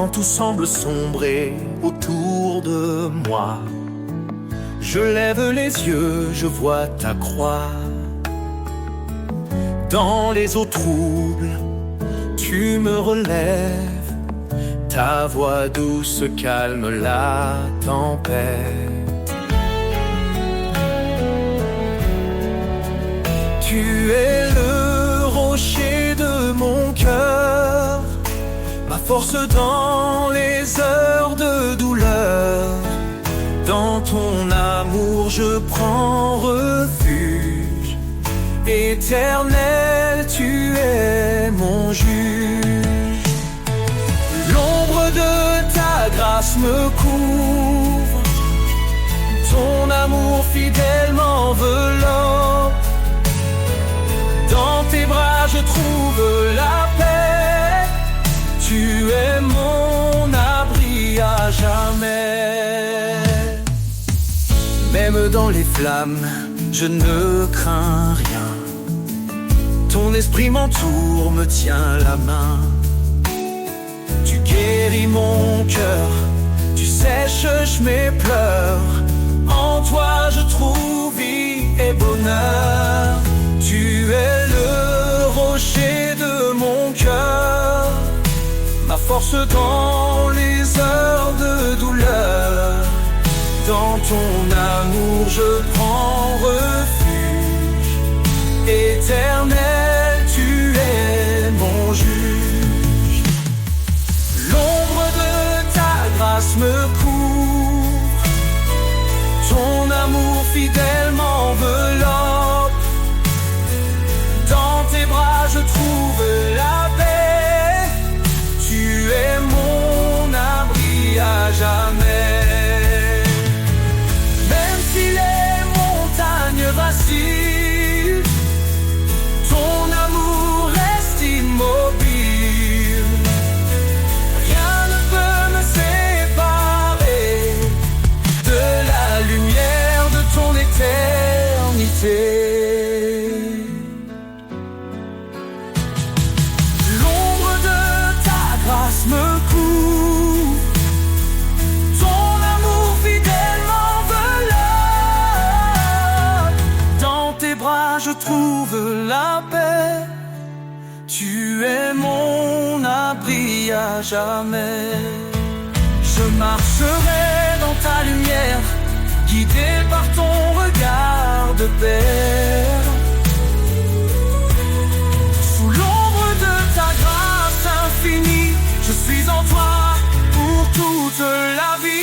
quand tout semble sombrer autour de moi. Je lève les yeux, je vois ta croix. Dans les eaux troubles, tu me relèves. Ta voix douce calme la tempête. Tu es le rocher de mon cœur, ma force dans les heures de douleur. Dans ton amour je prends refuge. Éternel, tu es mon juge. L'ombre de ta grâce me couvre. Ton amour fidèle m'enveloppe. Dans tes bras je trouve la paix. Tu es mon abri à jamais. Même dans les flammes, je ne crains rien. Ton esprit m'entoure, me tient la main. Tu guéris mon cœur, tu sèches mes pleurs. En toi je trouve vie et bonheur. Tu es le rocher de mon cœur, ma force dans les heures de douleur. Dans ton amour je prends refuge. Éternel, tu es mon juge. L'ombre de ta grâce me couvre. Ton amour fidèle m'enveloppe. Dans tes bras je trouve la paix. Tu es mon abri à jamais. Même si les montagnes vacillent, ton amour reste immobile. Rien ne peut me séparer de la lumière de ton éternité. Me couvre, ton amour fidèle m'enveloppe. Dans tes bras je trouve la paix. Tu es mon abri à jamais. Je marcherai dans ta lumière, guidé par ton regard de paix. Sous l'ombre de ta grâce infinie, je suis en toi pour toute la vie.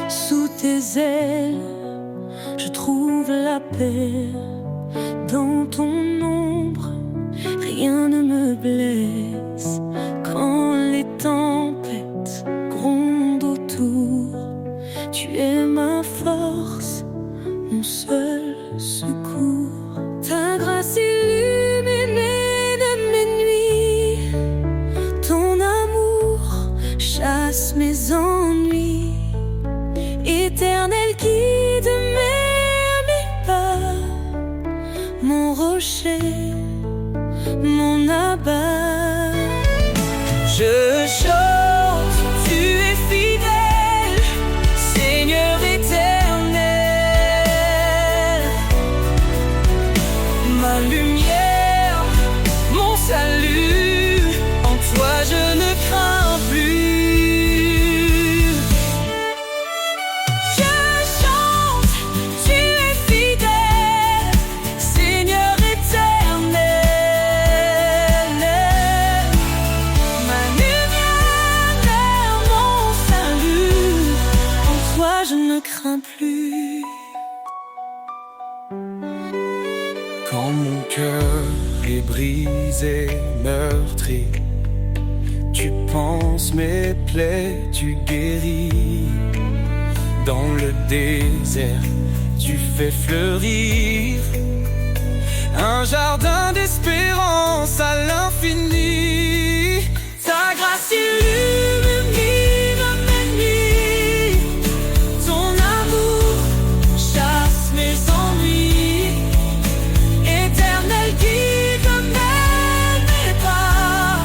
Sous tes ailes, je trouve la paix. Dans ton ombre, rien ne me blesse. Quand les tempêtes grondent autour, tu es ma force, mon seul secours. Ta grâce illuminée de mes nuits, ton amour chasse mes ennuis. Éternel, guide mes pas, mon rocher, mon abat. Je chante, tu es fidèle, Seigneur éternel. Quand mon cœur est brisé, meurtri, tu penses mes plaies, tu guéris. Dans le désert, tu fais fleurir un jardin d'espérance à l'infini. Ta grâce illumine mes nuits, ton amour chasse mes ennuis. Éternel guide mes pas,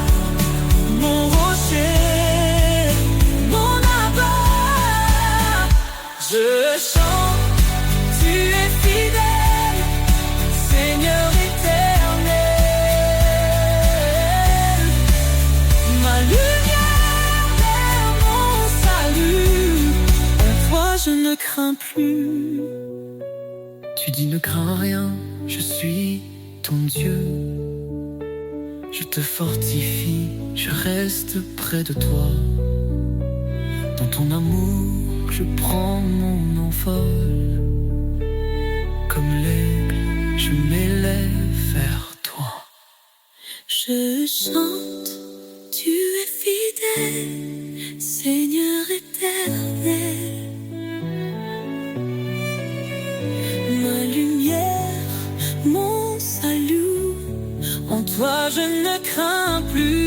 mon rocher, mon abat. Je chante, tu es fidèle, Seigneur éternel. Ma lumière vers mon salut, en toi je ne crains plus. Tu dis ne crains rien, je suis ton Dieu. Je te fortifie, je reste près de toi. Dans ton amour, je prends mon envol. Comme l'aigle, je m'élève vers toi. Je chante, tu es fidèle, Seigneur éternel. Ma lumière, mon salut, en toi je ne crains plus.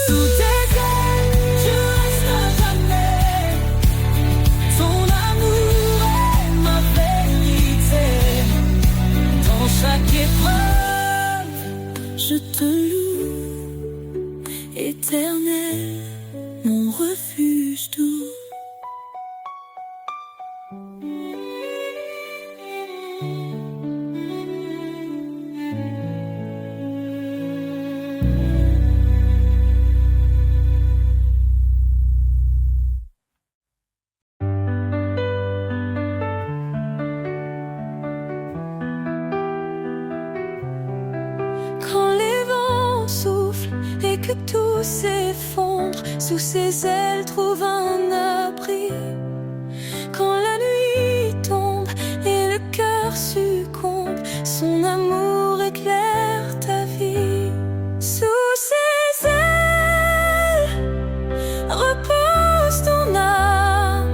Sous tes ailes, je reste à jamais. Ton amour est ma vérité. Dans chaque épreuve, je te loue, éternel, mon refuge doux. Quand les vents soufflent et que tout s'effondre, sous ses ailes trouve un abri. Quand la nuit tombe et le cœur succombe, son amour éclaire ta vie. Sous ses ailes repose ton âme,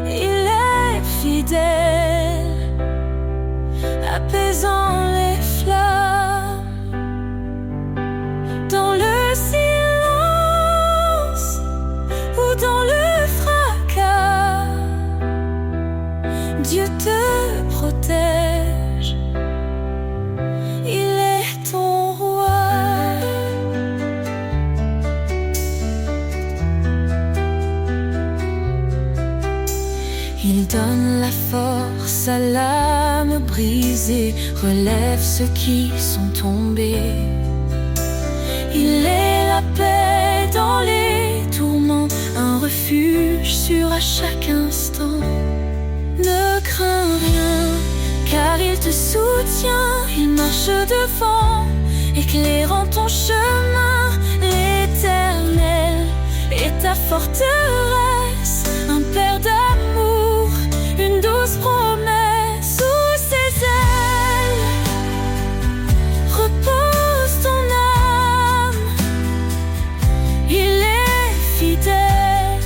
il est fidèle, apaisant les flammes. Dans le silence ou dans le fracas, Dieu te protège, il est ton roi. Il donne la force à l'âme brisée, relève ceux qui sont tombés. Il est la paix dans les tourments, un refuge sûr à chaque instant. Ne crains rien, car il te soutient, il marche devant, éclairant ton chemin. L'Éternel est ta forteresse, un père d'amour, une douce promesse. Sous ses ailes repose ton âme, il est fidèle,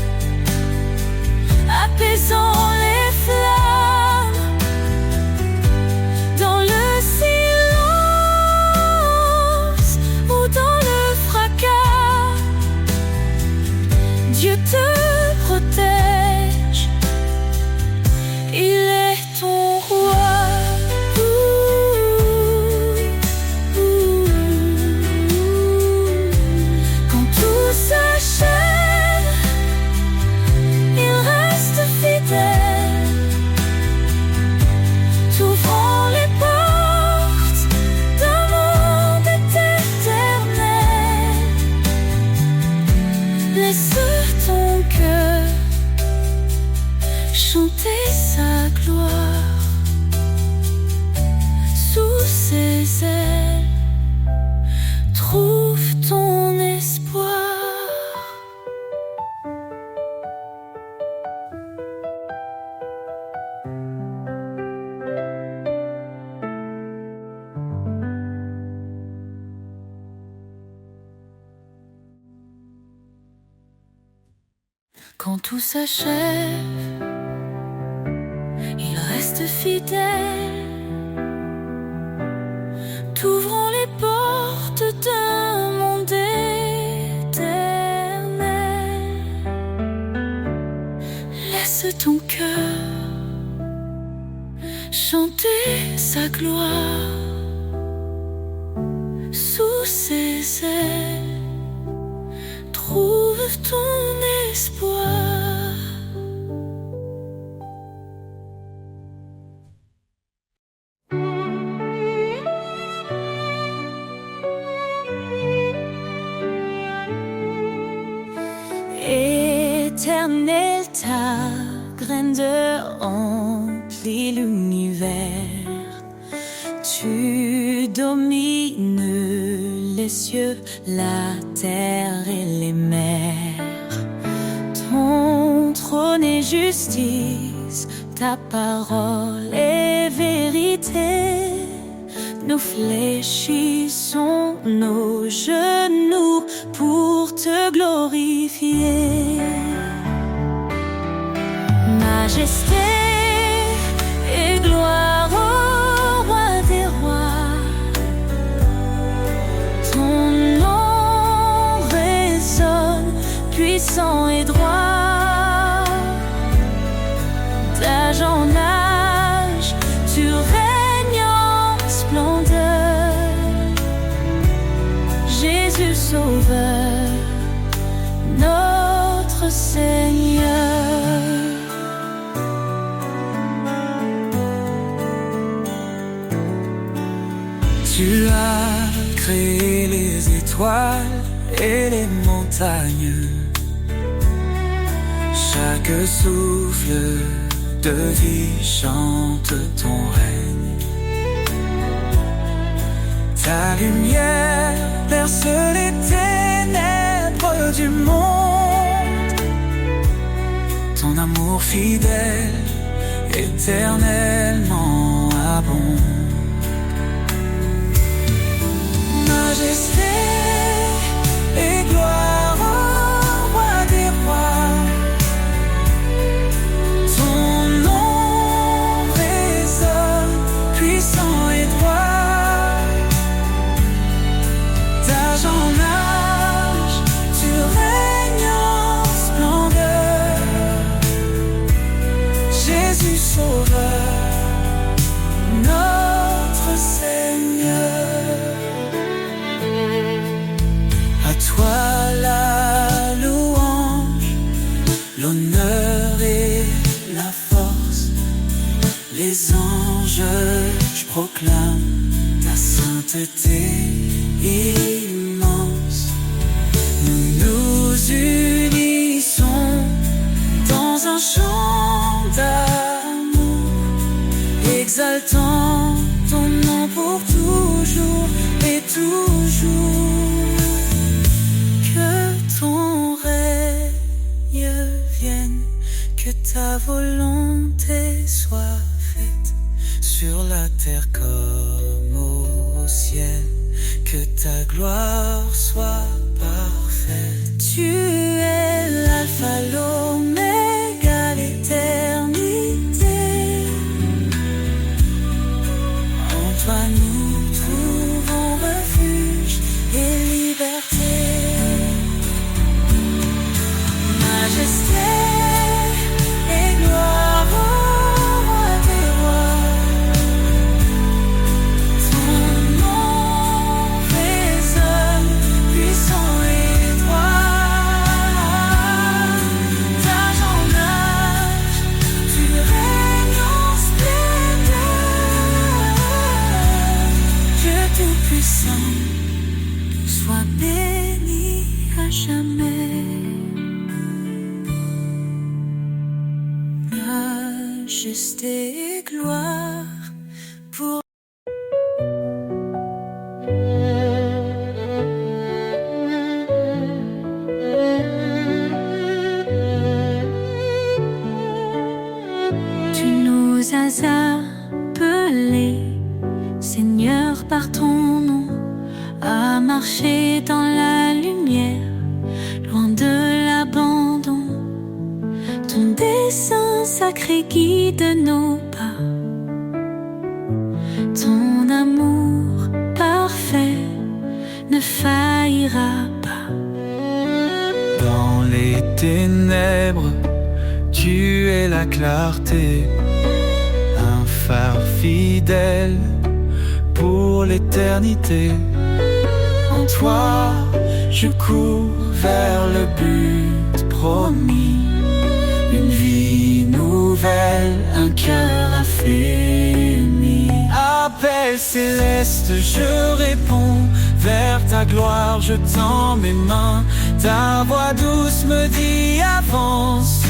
apaisant les flammes. Dans le silence ou dans le fracas, Dieu te protège, il est ton roi. Quand tout s'achève, il reste fidèle, t'ouvrant les portes d'un monde éternel. Laisse ton cœur chanter sa gloire. Sous ses ailes, trouve ton espoir. Quand tout s'achève, il reste fidèle, t'ouvrant les portes d'un monde éternel. Laisse ton cœur chanter sa gloire sous ses ailes. Trouve ton espoir. Éternel, ta grandeur remplit l'univers. Tu domines les cieux, la terre et les mers. Ton trône est justice, ta parole est vérité. Nous fléchissons nos genoux pour te glorifier. Majesté et gloire au roi des rois. Ton nom résonne puissant et droit. D'âge en âge, tu règnes en splendeur. Jésus Sauveur, notre Seigneur. Tu as créé les étoiles et les montagnes. Chaque souffle de vie chante ton règne. Ta lumière perce les ténèbres du monde. Ton amour fidèle, éternellement abonde. Majesté et gloire au roi des rois. Ton nom résonne puissant et droit. D'âge en âge, tu règnes en splendeur. Jésus Sauveur, notre Seigneur. À toi la louange, l'honneur et la force. Les anges, je proclame ta sainteté immense. Nous nous unissons dans un chant d'amour, exaltant ton nom pour toujours et toujours. Ton règne vienne, que ta volonté soit faite sur la terre comme au ciel, que ta gloire soit parfaite. Tu es l'alpha, l'oméga, l'éternité. En toi nous trouvons refuge et liberté. Majesté et gloire au roi des rois. Ton nom résonne puissant et droit. D'âge en âge, tu règnes en splendeur. Dieu tout-puissant, sois béni à jamais. Majesté et gloire pour tu nous as appelés, Seigneur, par ton nom, à marcher dans la lumière, loin de l'abandon. Saint sacré guide nos pas. Ton amour parfait ne faillira pas. Dans les ténèbres, tu es la clarté, un phare fidèle pour l'éternité. En toi, je cours vers le but promis, une vie nouvelle, un cœur affermi. Appel céleste, je réponds, vers ta gloire je tends mes mains. Ta voix douce me dit avance,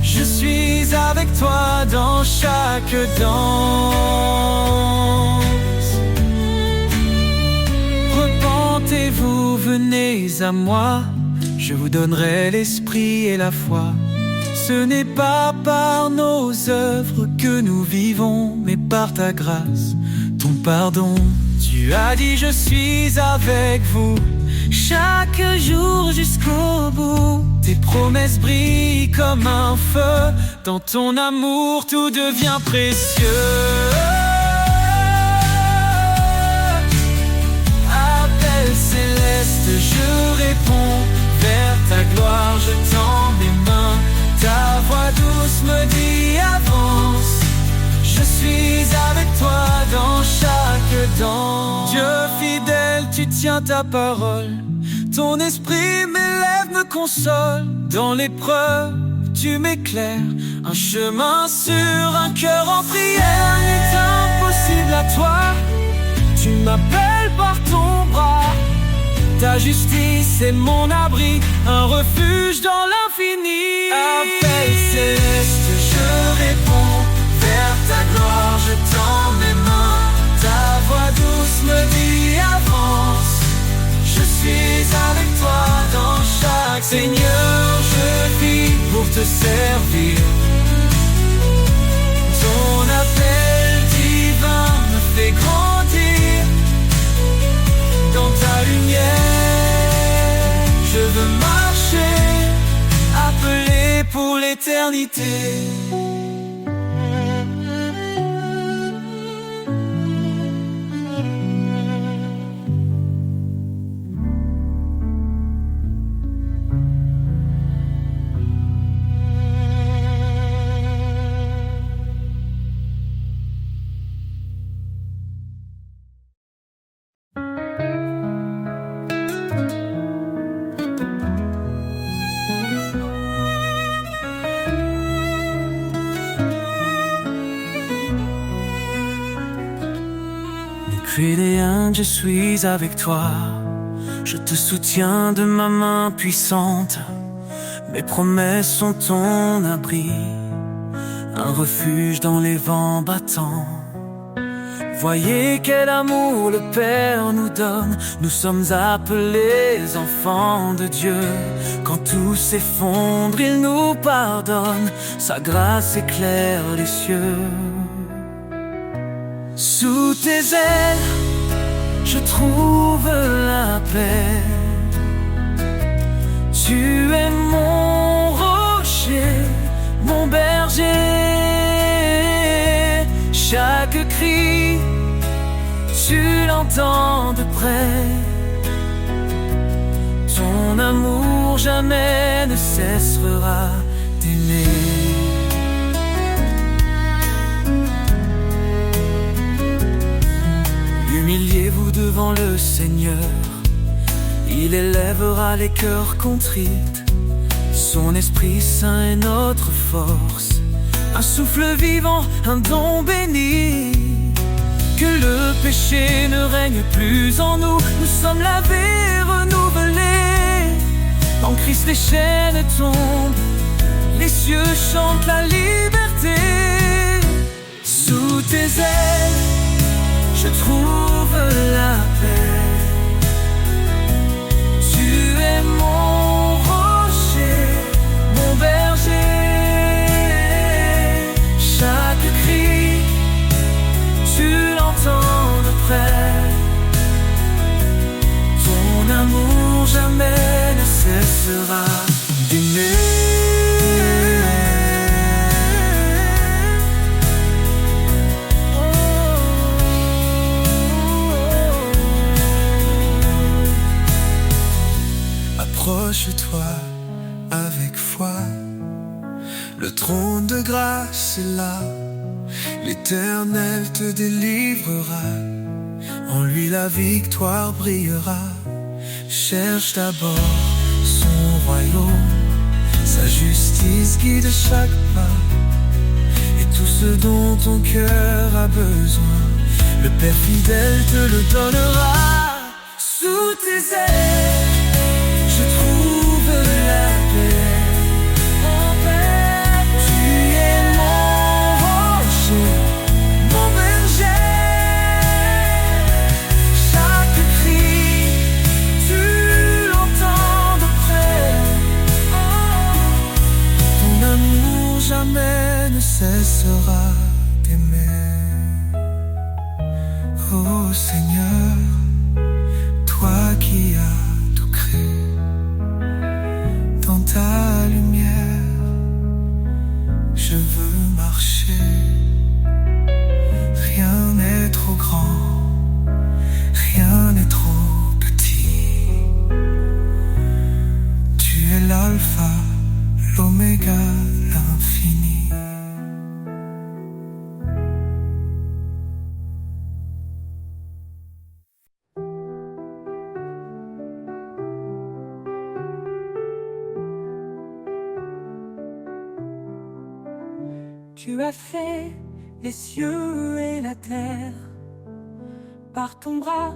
je suis avec toi dans chaque danse. Repentez-vous, venez à moi, je vous donnerai l'esprit et la foi. Ce n'est pas par nos œuvres que nous vivons, mais par ta grâce, ton pardon. Tu as dit je suis avec vous chaque jour jusqu'au bout. Tes promesses brillent comme un feu, dans ton amour tout devient précieux. Appel céleste, je réponds, vers ta gloire je tends mes mains. Ta voix douce me dit avance, je suis avec toi dans chaque danse. Dieu fidèle, tu tiens ta parole, ton esprit m'élève, me console. Dans l'épreuve, tu m'éclaires, un chemin sûr, un cœur en prière. N'est impossible à toi, tu m'appelles par ton bras. Ta justice est mon abri, un refuge dans l'infini. Appel céleste, je réponds, vers ta gloire je tends mes mains. Ta voix douce me dit avance, je suis avec toi dans chaque. Seigneur, je vis pour te servir. Ton appel divin me fait grandir. Dans ta lumière, je veux marcher, appelé pour l'éternité. Fidèle, je suis avec toi, je te soutiens de ma main puissante. Mes promesses sont ton abri, un refuge dans les vents battants. Voyez quel amour le Père nous donne, nous sommes appelés enfants de Dieu. Quand tout s'effondre, il nous pardonne, sa grâce éclaire les cieux. Sous tes ailes, je trouve la paix. Tu es mon rocher, mon berger. Chaque cri, tu l'entends de près. Ton amour jamais ne cessera d'aimer. Humiliez-vous devant le Seigneur, il élèvera les cœurs contrits. Son Esprit Saint est notre force, un souffle vivant, un don béni. Que le péché ne règne plus en nous, nous sommes lavés, renouvelés. En Christ les chaînes tombent, les cieux chantent la liberté. Sous tes ailes, je trouve la paix. Tu es mon rocher, mon berger. Chaque cri, tu l'entends de près. Ton amour jamais ne cessera d'aimer. grâce est là, l'Éternel te délivrera, en lui la victoire brillera. Cherche d'abord son royaume, sa justice guide chaque pas, et tout ce dont ton cœur a besoin, le Père fidèle te le donnera. Sous tes ailes, je trouve la paix. Tu es mon rocher, mon berger. Chaque cri, tu l'entends de près. Ton amour jamais ne cessera d'aimer. Oh Seigneur, toi qui as tout créé, dans ta lumière, je veux marcher. Rien n'est trop grand, rien n'est trop petit. Tu es l'alpha, l'oméga, l'infini. Tu as fait les cieux et la terre, par ton bras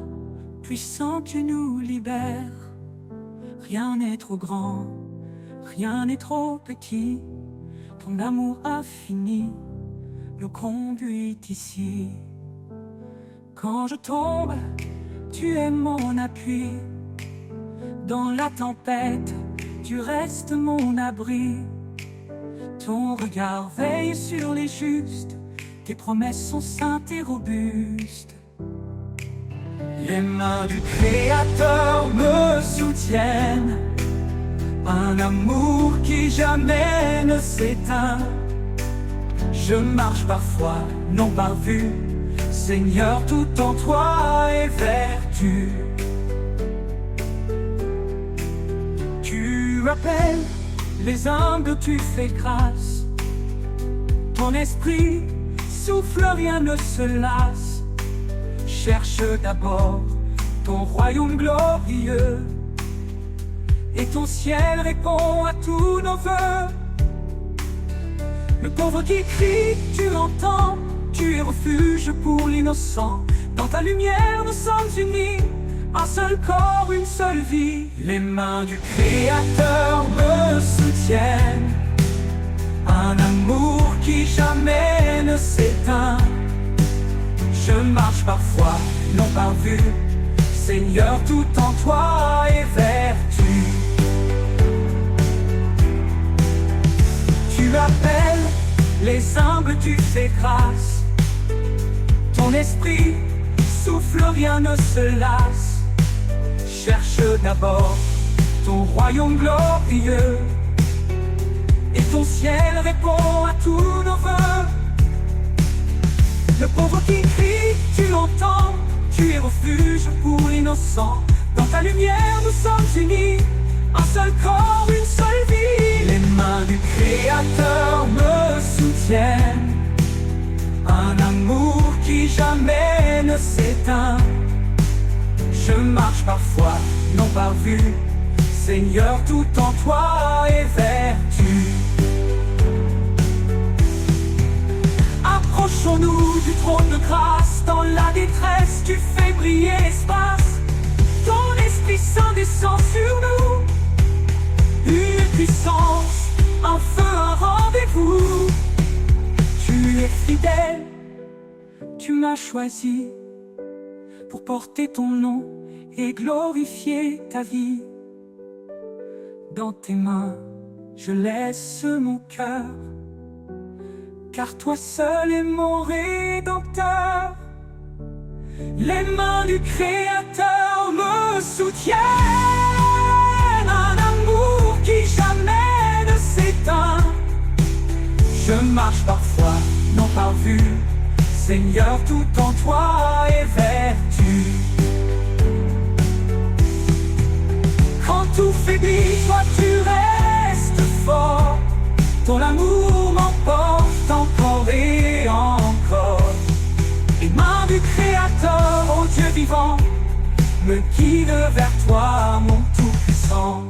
puissant tu nous libères. Rien n'est trop grand, rien n'est trop petit, ton amour infini nous conduit ici. Quand je tombe, tu es mon appui, dans la tempête, tu restes mon abri. Ton regard veille sur les justes, tes promesses sont saintes et robustes. Les mains du Créateur me soutiennent, un amour qui jamais ne s'éteint. Je marche parfois, non par vue, Seigneur, tout en toi est vertu. Tu appelles les humbles, tu fais grâce. Ton esprit souffle, rien ne se lasse. Cherche d'abord ton royaume glorieux, et ton ciel répond à tous nos vœux. Le pauvre qui crie, tu l'entends, tu es refuge pour l'innocent. Dans ta lumière nous sommes unis, un seul corps, une seule vie. Les mains du Créateur me soutiennent, un amour qui jamais ne s'éteint. Je marche parfois, non par vue, Seigneur, tout en toi est vertu. Tu appelles les humbles, tu fais grâce. Ton esprit souffle, rien ne se lasse. Cherche d'abord ton royaume glorieux, et ton ciel répond à tous nos vœux. Le pauvre qui crie, tu l'entends, tu es refuge pour l'innocent. Dans ta lumière nous sommes unis, un seul corps, une seule vie. Les mains du Créateur me soutiennent, un amour qui jamais ne s'éteint. Je marche parfois, non par vue, Seigneur, tout en toi est vertu. Approchons-nous du trône de grâce, dans la détresse tu fais briller l'espace. Ton Esprit Saint descend sur nous, une puissance, un feu, un rendez-vous. Tu es fidèle, tu m'as choisi pour porter ton nom et glorifier ta vie. Dans tes mains, je laisse mon cœur, car toi seul est mon Rédempteur. Les mains du Créateur me soutiennent, un amour qui jamais ne s'éteint. Je marche parfois, non par vue, Seigneur, tout en toi est vertu. Quand tout faiblit, toi tu restes fort, ton amour m'emporte me guide vers toi, mon Tout-Puissant.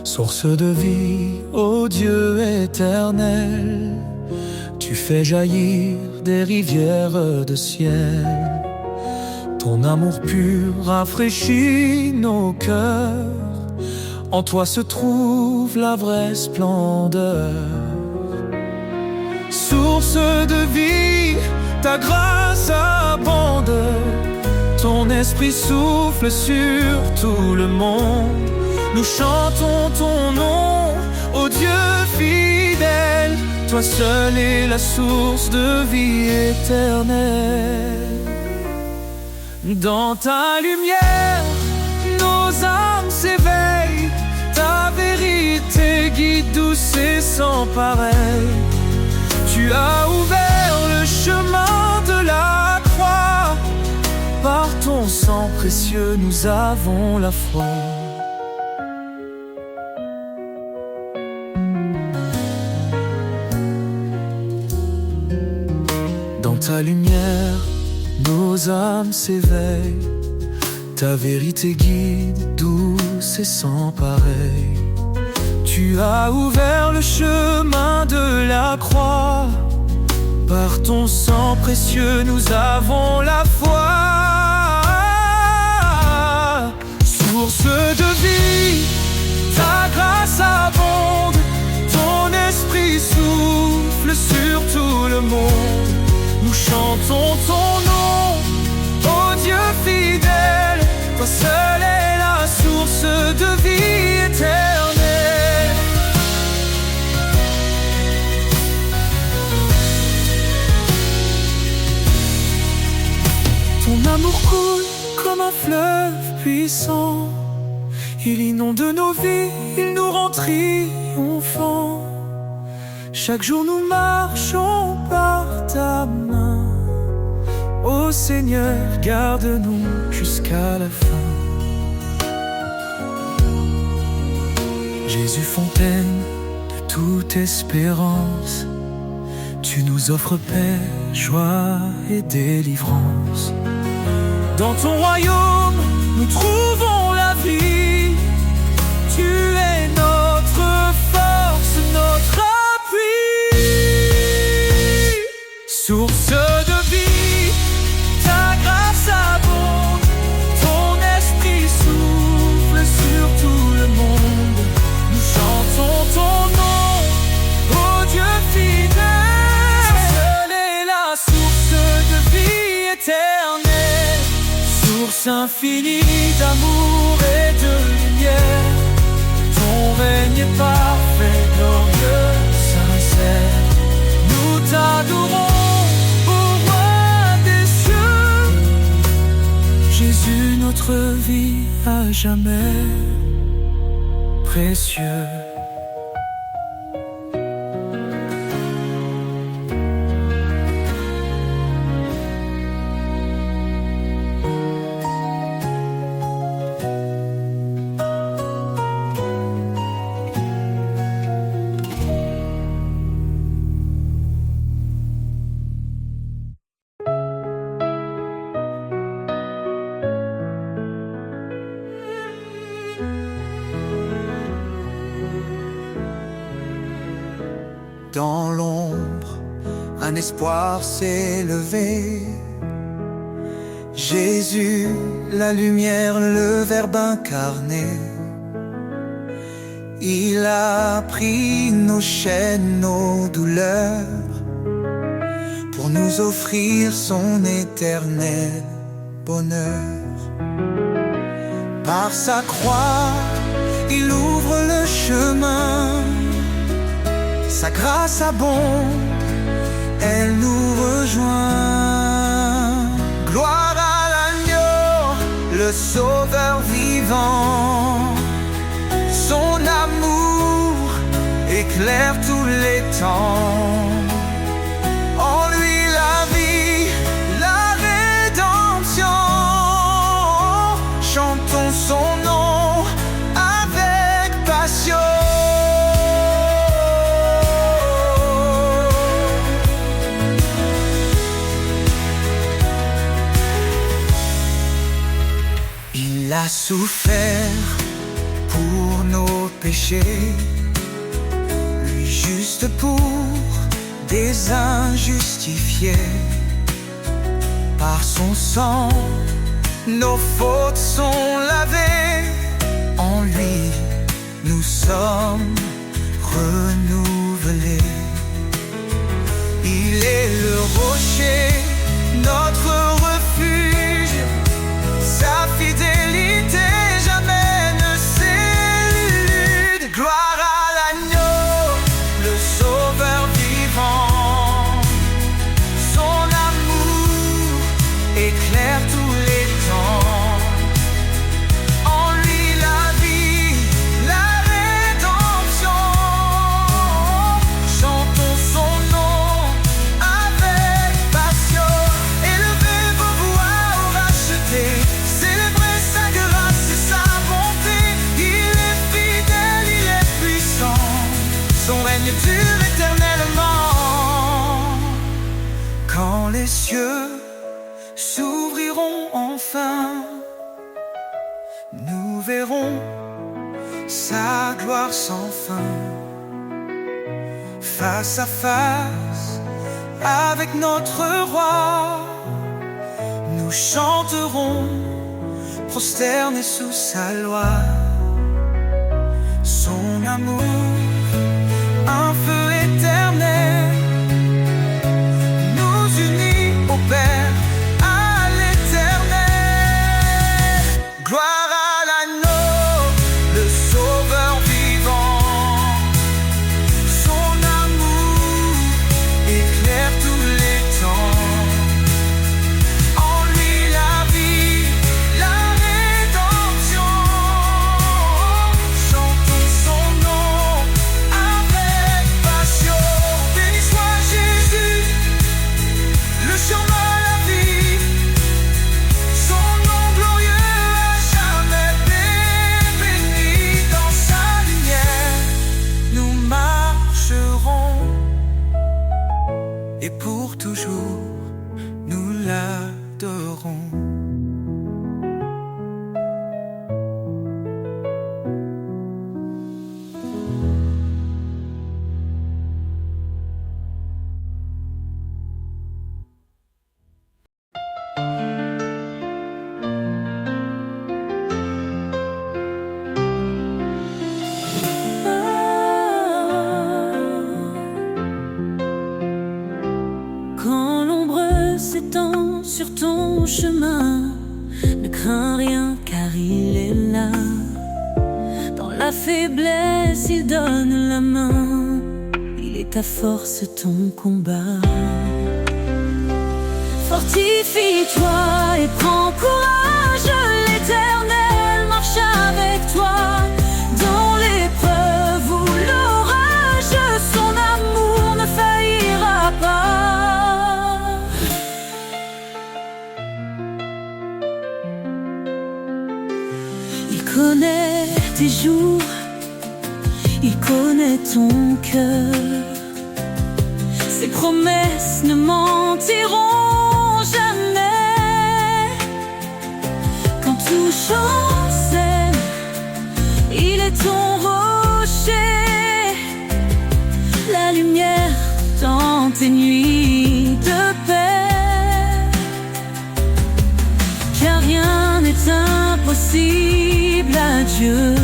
Source de vie, ô Dieu éternel, tu fais jaillir des rivières de ciel. Ton amour pur rafraîchit nos cœurs, en toi se trouve la vraie splendeur. Source de vie, ta grâce abonde, ton esprit souffle sur tout le monde. Nous chantons ton nom, ô Dieu fidèle, toi seul es la source de vie éternelle. Dans ta lumière, nos âmes s'éveillent, ta vérité guide douce et sans pareil. Tu as ouvert le chemin de la croix, par ton sang précieux nous avons la foi. Dans ta lumière, nos âmes s'éveillent, ta vérité guide, douce et sans pareil. Tu as ouvert le chemin de la croix, par ton sang précieux nous avons la foi. Source de vie, ta grâce abonde, ton esprit souffle sur tout le monde. Nous chantons ton nom, ô Dieu fidèle, toi seul est la source de vie éternelle. Ton amour coule comme un fleuve puissant, il inonde nos vies, il nous rend triomphants. Chaque jour nous marchons par ta main, ô Seigneur, garde-nous jusqu'à la fin. Jésus, fontaine de toute espérance, tu nous offres paix, joie et délivrance. Dans ton royaume, nous trouvons la vie, tu es notre force, notre appui. Source de vie, ta grâce abonde, ton esprit souffle sur tout le monde. Nous chantons ton nom, ô Dieu fidèle, seule est la source de vie éternelle. Source infinie d'amour et de lumière, ton règne est parfait, glorieux, sincère. Nous t'adorons, ô roi des cieux, Jésus, notre vie à jamais précieux. Dans l'ombre, un espoir s'est levé. Jésus, la lumière, le Verbe incarné. Il a pris nos chaînes, nos douleurs, pour nous offrir son éternel bonheur. Par sa croix, il ouvre le chemin. Sa grâce abonde, elle nous rejoint. Gloire à la le Sauveur vivant. Son amour éclaire tous les temps. En lui la vie, la rédemption. Chantons son nom avec passion. Il a souffert pour nos péchés, lui juste pour des injustifiés. Par son sang, nos fautes sont lavées. En lui, nous sommes renouvelés. Il est le rocher, notre refuge. Sa fidélité jamais ne s'élude. Gloire à l'agneau, le Sauveur vivant. Son amour éclaire tous les temps. En lui la vie, la rédemption. Chantons son nom avec passion. Élevez vos voix au racheté. Célébrez sa grâce et sa bonté. Il est fidèle, il est puissant. Son règne dure éternellement. Quand les cieux s'ouvriront enfin, nous verrons sa gloire sans fin. Face à face avec notre roi, nous chanterons prosternés sous sa loi. Son amour, un feu éternel, nous unit au Père, à l'éternel. Gloire à l'agneau, le Sauveur vivant. Son amour éclaire tous les temps. En lui la vie, la rédemption. Chantons son nom avec passion. Béni soit Jésus, le chemin, la vie. Son nom glorieux à jamais béni. Dans sa lumière, nous marcherons. Et pour toujours, nous l'adorons. Quand l'ombre s'étend sur ton chemin, ne crains rien car il est là. Dans la faiblesse, il donne la main. Il est ta force, ton combat. Fortifie-toi et prends courage. L'Éternel marche avec toi. Dans l'épreuve ou l'orage, son amour ne faillira pas. Il connaît tes jours, il connaît ton cœur. Ses promesses ne mentiront jamais. Quand tout chancelle, il est ton rocher. La lumière dans tes nuits de paix. Car rien n'est impossible à Dieu.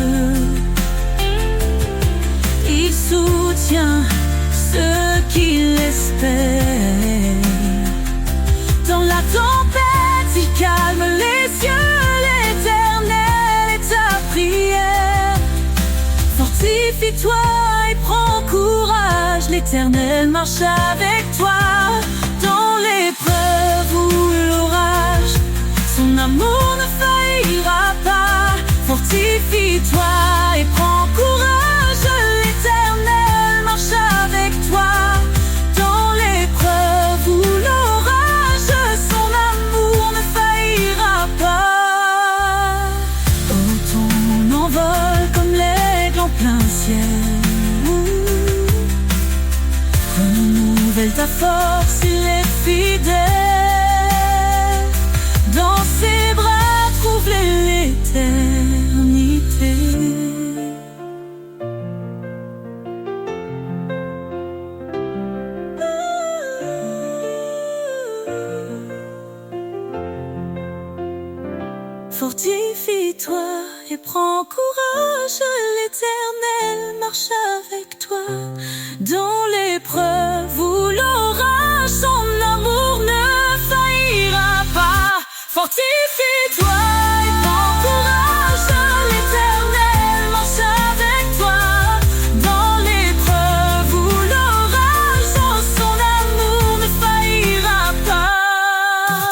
Il soutient ceux qui l'espèrent. Dans la tempête, il calme les cieux. L'Éternel est ta prière. Fortifie-toi et prends courage. L'Éternel marche avec toi. Dans l'épreuve ou l'orage, son amour ne faillit faillira pas. Fortifie-toi et prends courage, l'Éternel marche avec toi. Dans l'épreuve ou l'orage, son amour ne faillira pas. Oh, ton envol comme l'aigle en plein ciel, renouvelle ta force, il est fidèle. Dans ses bras, trouve l'éternité. Fortifie-toi et prends courage, l'Éternel marche avec toi. Dans l'épreuve ou l'orage, son amour ne faillira pas. Fortifie-toi et prends courage, l'Éternel marche avec toi. Dans l'épreuve ou l'orage, son amour ne faillira pas.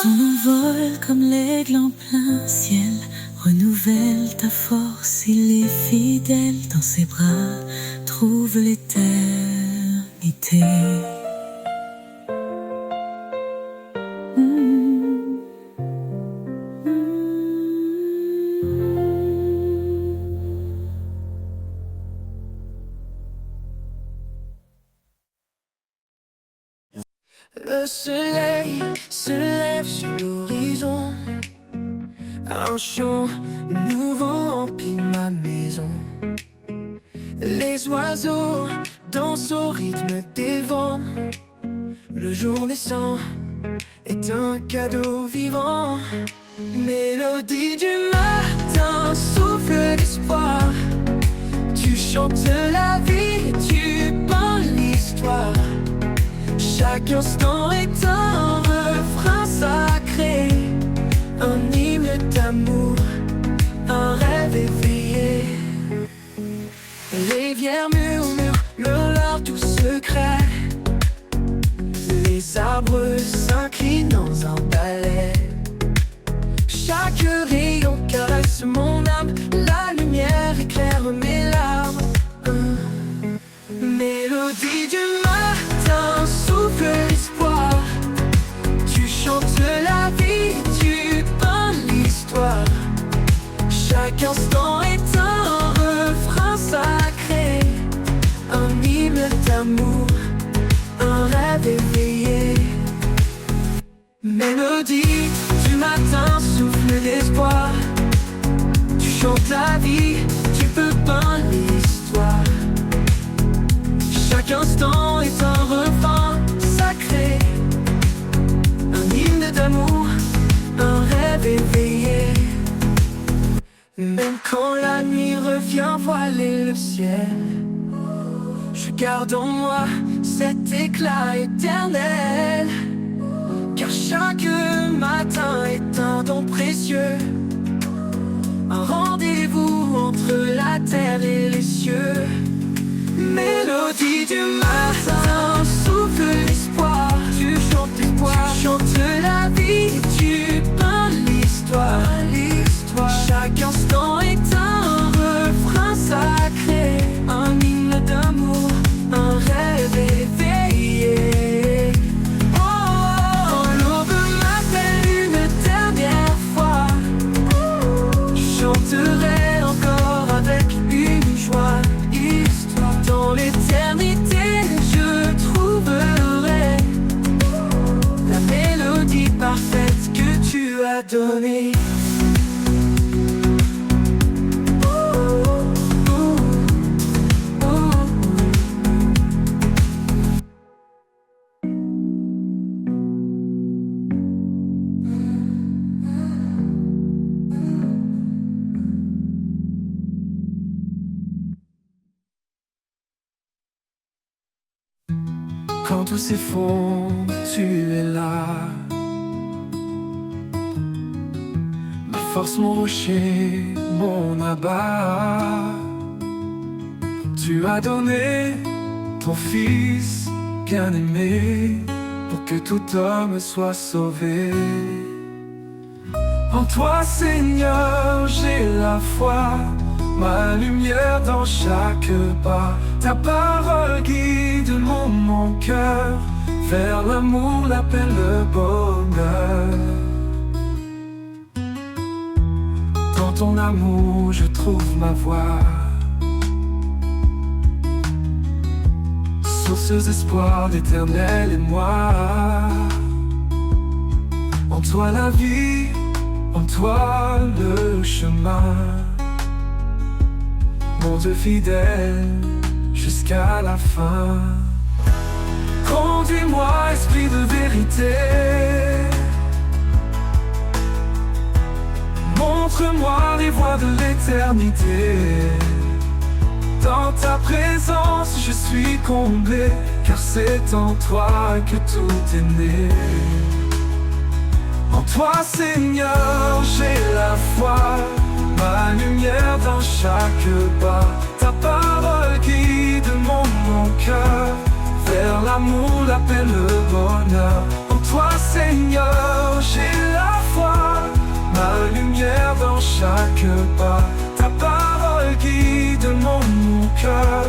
Ton envol comme l'aigle en plein ciel, renouvelle ta force, il est fidèle. Dans ses bras, trouve l'éternité. Le soleil se lève sur l'horizon. Un chant nouveau remplit ma maison. Les oiseaux dansent au rythme des vents. Le jour naissant est un cadeau vivant. Mélodie du matin, souffle d'espoir. Tu chantes la vie, tu peins l'histoire. Chaque instant est un refrain sacré, un hymne d'amour, un rêve éveillé. Les rivières murmurent leur doux secret. Les arbres s'inclinent dans un ballet. Chaque rayon caresse mon âme, la lumière éclaire mes larmes. Mélodie du matin, souffle l'espoir. Tu chantes la vie, tu peins l'histoire. Chaque instant est un refrain sacré, un hymne d'amour, un rêve éveillé. Mélodie du matin, souffle d'espoir. Tu chantes la vie, tu peux peindre l'histoire. Chaque instant est un refrain sacré, un hymne d'amour, un rêve éveillé. Même quand la nuit revient voiler le ciel, je garde en moi cet éclat éternel. Car chaque matin est un don précieux, un rendez-vous entre la terre et les cieux. Mélodie du matin, souffle l'espoir. Tu chantes l'espoir, tu chantes la vie, tu peins l'histoire. Chaque instant est un refrain sacré, un hymne d'amour, un rêve éveillé. Oh, l'aube m'appelle une dernière fois. Je chanterai encore avec une joie. Dans l'éternité, je trouverai la mélodie parfaite que tu as donnée. Quand tout s'effondre, tu es là. Ma force, mon rocher, mon abat. Tu as donné ton fils bien-aimé pour que tout homme soit sauvé. En toi, Seigneur, j'ai la foi, ma lumière dans chaque pas. Ta parole guide mon cœur vers l'amour, la paix, le bonheur. Dans ton amour, je trouve ma voie, sources d'espoir, d'éternel émoi. En toi la vie, en toi le chemin, mon Dieu fidèle jusqu'à la fin. Conduis-moi, esprit de vérité, montre-moi les voies de l'éternité. Dans ta présence, je suis comblé, car c'est en toi que tout est né. En toi, Seigneur, j'ai la foi, ma lumière dans chaque pas. Ta parole guide mon cœur vers l'amour, la paix, le bonheur. En toi, Seigneur, j'ai la foi, ma lumière dans chaque pas. Ta parole guide mon cœur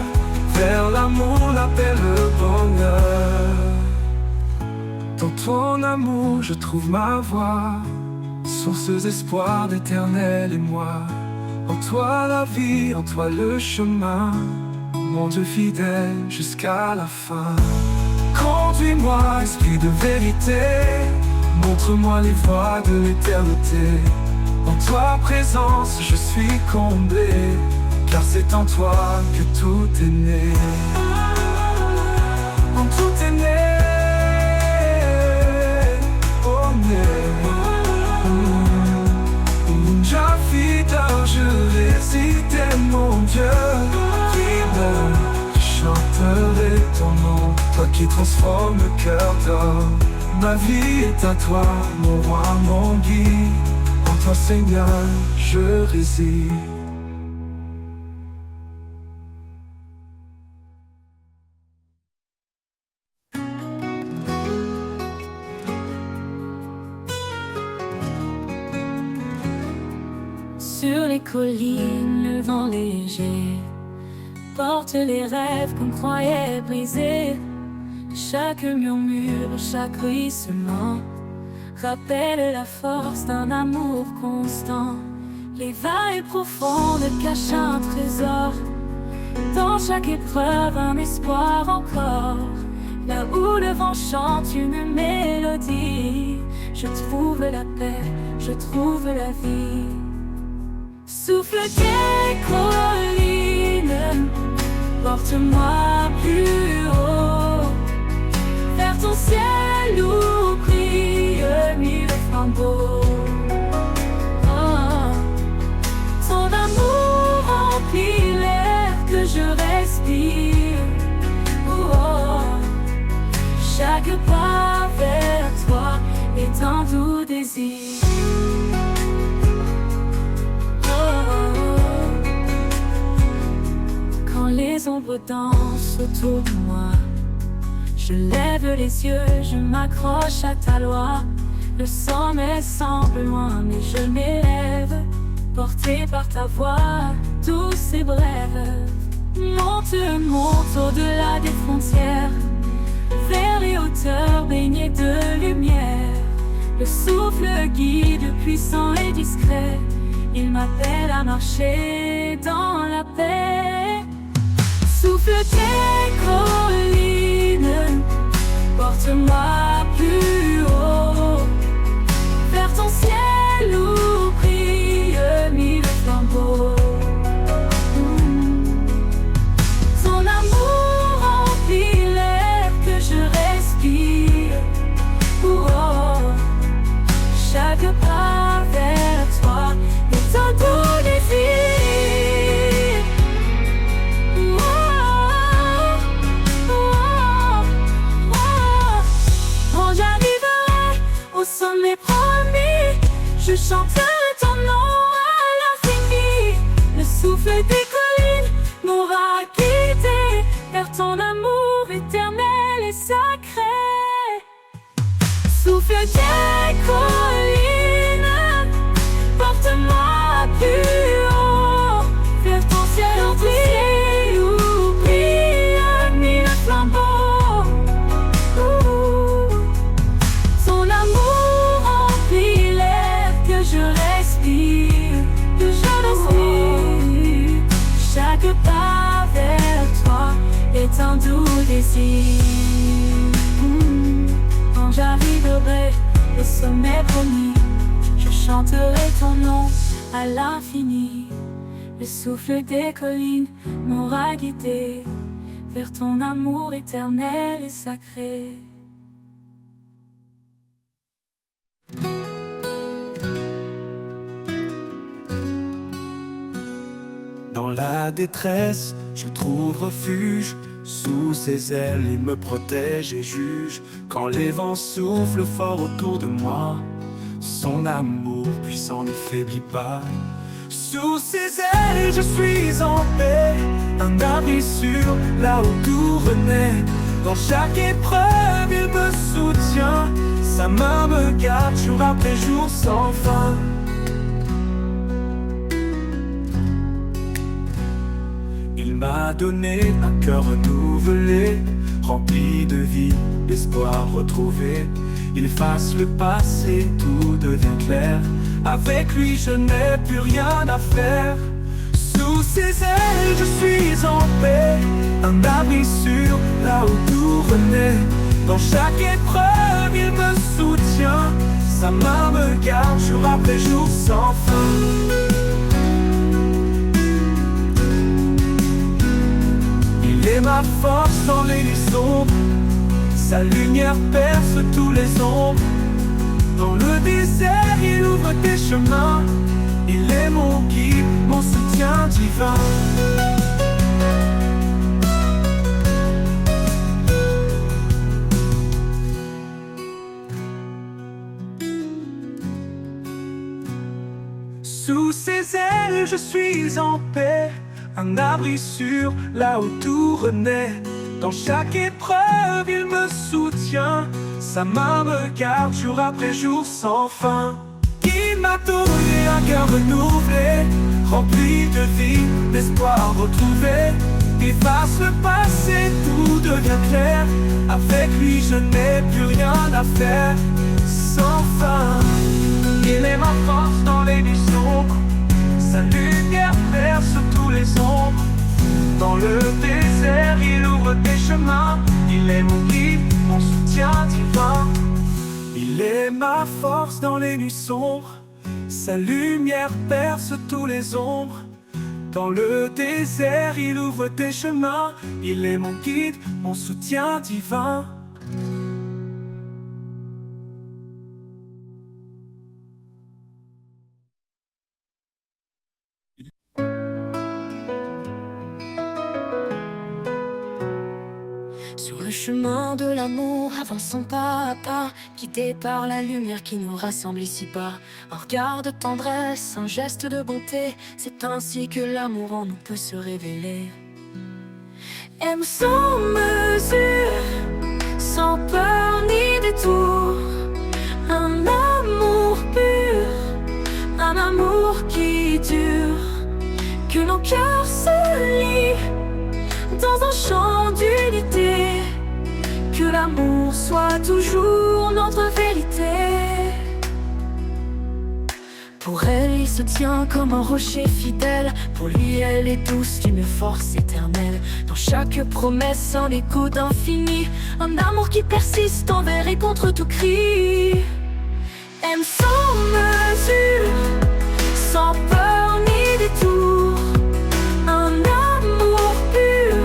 vers l'amour, la paix, le bonheur. Dans ton amour, je trouve ma voie, source d'espoir, d'éternel émoi. En toi la vie, en toi le chemin, mon Dieu fidèle jusqu'à la fin. Conduis-moi, esprit de vérité, montre-moi les voies de l'éternité. En toi présence, je suis comblé, car c'est en toi que tout est né. En tout est né, oh né. Jah fidèle, je résidais mon Dieu. Fidèle, je chanterai ton nom, toi qui transformes le cœur d'or. Ma vie est à toi, mon roi, mon guide. En toi, Seigneur, je réside. Sur les collines, le vent léger porte les rêves qu'on croyait brisés. Chaque murmure, chaque ruissellement rappelle la force d'un amour constant. Les vagues profondes cachent un trésor, dans chaque épreuve un espoir encore. Là où le vent chante une mélodie, je trouve la paix, je trouve la vie. Souffle des collines, porte-moi plus haut, vers ton ciel où brillent mille flambeaux. Oh, ton amour remplit l'air que je respire. Oh, chaque pas vers toi est un doux désir. Les ombres dansent autour de moi, je lève les yeux, je m'accroche à ta loi. Le sommet semble loin, mais je m'élève, porté par ta voix douce et brève. Monte, monte au-delà des frontières, vers les hauteurs baignées de lumière. Le souffle guide, puissant et discret, il m'appelle à marcher dans la paix. Souffle tes collines, porte-moi plus haut, vers ton ciel où brillent mille flambeaux. Ton amour remplit l'air que je respire. Oh, chaque pas vers toi est un doux désir. Sommet promis, je chanterai ton nom à l'infini. Le souffle des collines m'aura guidé vers ton amour éternel et sacré. Souffle des collines, plaisir. Quand j'arriverai au sommet promis, je chanterai ton nom à l'infini. Le souffle des collines m'aura guidé vers ton amour éternel et sacré. Dans la détresse, je trouve refuge. Sous ses ailes, il me protège et juge. Quand les vents soufflent fort autour de moi, son amour puissant ne faiblit pas. Sous ses ailes, je suis en paix, un abri sûr, là où tout renaît. Dans chaque épreuve, il me soutient, sa main me garde jour après jour sans fin. Il m'a donné un cœur renouvelé, rempli de vie, d'espoir retrouvé. Il efface le passé, tout devient clair. Avec lui je n'ai plus rien à faire. Sous ses ailes je suis en paix, un abri sûr, là où tout renaît. Dans chaque épreuve il me soutient, sa main me garde jour après jour sans fin. Il est ma force dans les nuits sombres, sa lumière perce tous les ombres. Dans le désert, il ouvre des chemins, il est mon guide, mon soutien divin. Sous ses ailes, je suis en paix, un abri sûr, là où tout renaît. Dans chaque épreuve, il me soutient, sa main me garde jour après jour sans fin. Il m'a donné un cœur renouvelé, rempli de vie, d'espoir retrouvé. Efface le passé, tout devient clair. Avec lui je n'ai plus rien à faire. Sans fin, il est ma force dans les nuits sombres, sa lumière perce tous les ombres. Dans le désert, il ouvre des chemins, il est mon guide, mon soutien divin. Il est ma force dans les nuits sombres, sa lumière perce tous les ombres. Dans le désert, il ouvre des chemins, il est mon guide, mon soutien divin. Sur le chemin de l'amour, avançons pas à pas, guidés par la lumière qui nous rassemble ici bas. Un regard de tendresse, un geste de bonté, c'est ainsi que l'amour en nous peut se révéler. Aime sans mesure, sans peur ni détour, un amour pur, un amour qui dure. Que nos cœurs se lient dans un chant d'unité, que l'amour soit toujours notre vérité. Pour elle, il se tient comme un rocher fidèle, pour lui, elle est douce d'une force éternelle. Dans chaque promesse, un écho d'infini, un amour qui persiste envers et contre tout cri. Aime sans mesure, sans peur ni détour, un amour pur,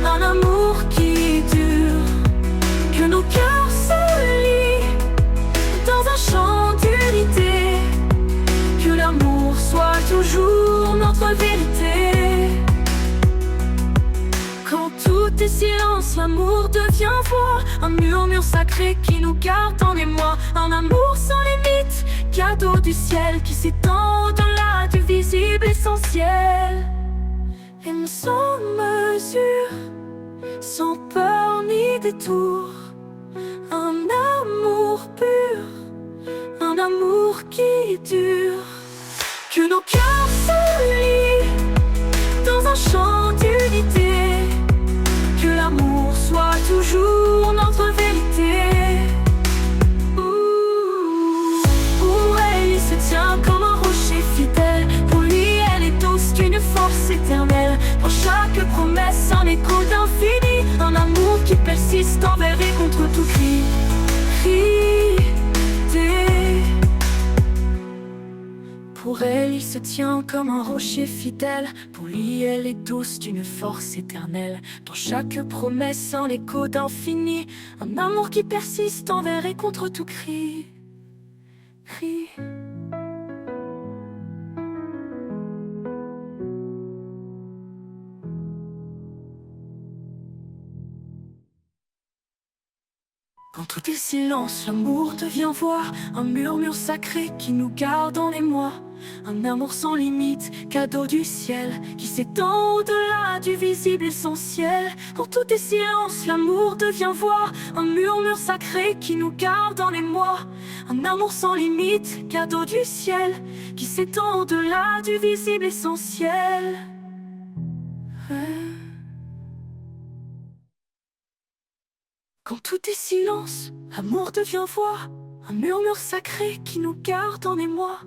un amour qui dure. Que nos cœurs se lient dans un chant d'unité, que l'amour soit toujours notre vérité. Quand tout est silence, l'amour devient voix, un murmure sacré qui nous garde en émoi. Un amour sans limite, cadeau du ciel qui s'étend au-delà du visible essentiel. Aime sans mesure, sans peur ni détour, un amour pur, un amour qui dure. Que nos cœurs se lient dans un chant d'unité, que l'amour soit toujours notre vérité. Pour elle, il se tient comme un rocher fidèle, pour lui, elle est douce d'une force éternelle. Pour chaque promesse, un écho d'infini, un amour persiste envers et contre tout cri. Pour elle, il se tient comme un rocher fidèle. Pour lui, elle est douce d'une force éternelle. Dans chaque promesse, un écho d'infini. Un amour qui persiste envers et contre tout cri. Quand tout est silence, l'amour devient voix. Un murmure sacré qui nous garde en émoi. Un amour sans limite, cadeau du ciel, qui s'étend au-delà du visible essentiel. Quand tout est silence, l'amour devient voix. Un murmure sacré qui nous garde en émoi. Un amour sans limite, cadeau du ciel, qui s'étend au-delà du visible essentiel. Quand tout est silence, l'amour devient voix. Un murmure sacré qui nous garde en émoi.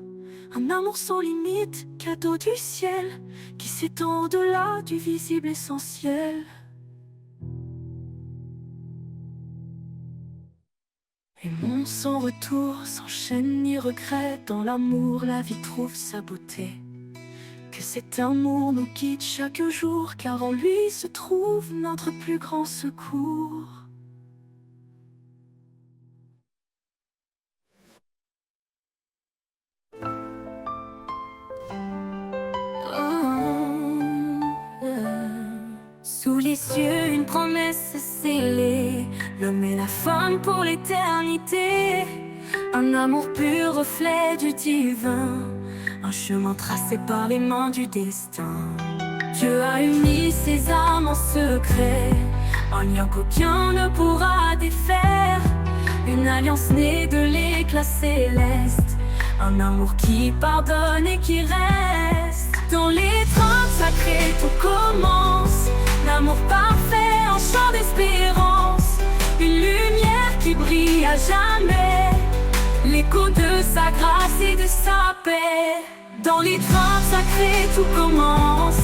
Un amour sans limite, cadeau du ciel, qui s'étend au-delà du visible essentiel. Aimons sans retour, sans chaîne ni regret. Dans l'amour, la vie trouve sa beauté. Que cet amour nous guide chaque jour, car en lui se trouve notre plus grand secours. Sous les cieux, une promesse scellée, l'homme et la femme pour l'éternité. Un amour pur, reflet du divin, un chemin tracé par les mains du destin. Dieu a uni ses âmes en secret, un lien qu'aucun ne pourra défaire. Une alliance née de l'éclat céleste, un amour qui pardonne et qui reste. Dans l'étreinte sacrée tout commence, l'amour parfait, un chant d'espérance. Une lumière qui brille à jamais, l'écho de sa grâce et de sa paix. Dans l'étreinte sacrée tout commence,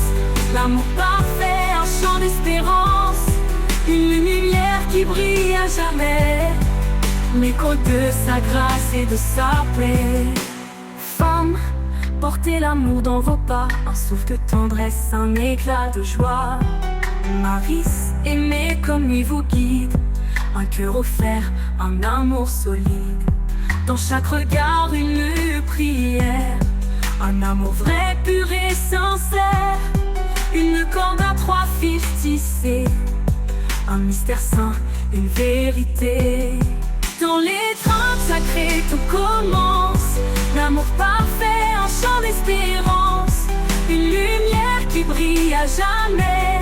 l'amour parfait, un chant d'espérance. Une lumière qui brille à jamais, l'écho de sa grâce et de sa paix. Femme, portez l'amour dans vos pas, un souffle de tendresse, un éclat de joie. Maris, aimez comme lui vous guide, un cœur offert, un amour solide. Dans chaque regard une prière, un amour vrai, pur et sincère. Une corde à trois fils tissée, un mystère saint, une vérité. Dans l'étreinte sacrée tout commence, l'amour parfait, un chant d'espérance. Une lumière qui brille à jamais,